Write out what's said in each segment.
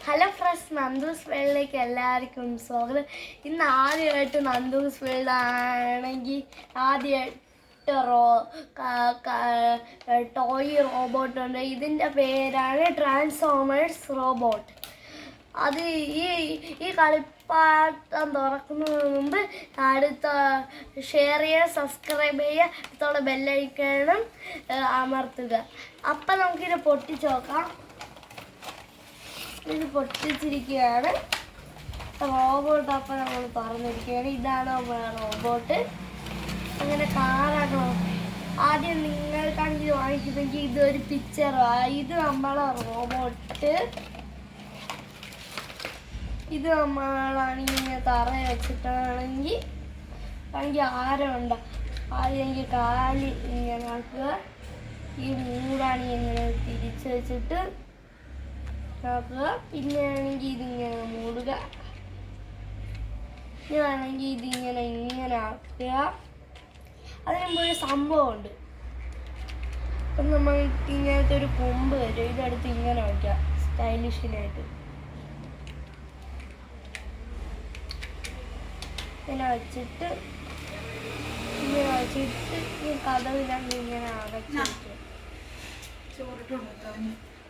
Hello friends, Nandu's വേൾഡിലേക്ക് എല്ലാവർക്കും സ്വാഗതം. ഇന്ന് ആദ്യമായിട്ട് നന്ദൂസ് വേൾഡ് ആണെങ്കിൽ ആദ്യമായിട്ട് ടോയ് റോബോട്ട് ഉണ്ട്. ഇതിൻ്റെ പേരാണ് ട്രാൻസ്ഫോമേഴ്സ് റോബോട്ട്. അത് ഈ കളിപ്പാട്ടം തുറക്കുന്നതിന് മുമ്പ് അടുത്ത ഷെയർ ചെയ്യുക, സബ്സ്ക്രൈബ് ചെയ്യുക, അടുത്തുള്ള ബെല്ലൈക്കണും അമർത്തുക. അപ്പം നമുക്കിത് പൊട്ടിച്ച് നോക്കാം. ഇത് പൊട്ടിച്ചിരിക്കുകയാണ് റോബോട്ട്. അപ്പം നമ്മൾ തുറന്നിരിക്കുകയാണ്. ഇതാണ് നമ്മളെ റോബോട്ട്. അങ്ങനെ കാണാനോ ആദ്യം നിങ്ങൾക്കാണെങ്കിൽ വാങ്ങിക്കുന്നെങ്കിൽ ഇതൊരു പിക്ചറാണ്. ഇത് നമ്മളെ റോബോട്ട്. ഇത് നമ്മളാണെങ്കിൽ ഇങ്ങനെ തറ വെച്ചിട്ടാണെങ്കിൽ ആരമുണ്ട്. ആദ്യം കാല് ഇങ്ങനെ ആക്കുക. ഈ മൂടാണെങ്കിൽ ഇങ്ങനെ തിരിച്ച് വെച്ചിട്ട് നോക്കുക. പിന്നെ ആണെങ്കിൽ ഇതിങ്ങനെ മൂടുക. ഇതാണെങ്കിൽ ഇങ്ങനെ ആക്കുക. അതിനുമ്പ് ഒരു സംഭവമുണ്ട്. അപ്പം നമ്മൾക്ക് ഇങ്ങനത്തെ ഒരു കൊമ്പ് വരും. ഇതെടുത്ത് ഇങ്ങനെ വയ്ക്കാം സ്റ്റൈലിഷിനായിട്ട്. ഇങ്ങനെ വെച്ചിട്ട് ഈ കഥവിലാണ്ട് ഇങ്ങനെ അടച്ചിട്ട്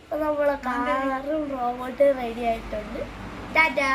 അപ്പോൾ നമ്മളെ കാറും റോബോട്ട് റെഡി ആയിട്ടുണ്ട്. ടാറ്റാ.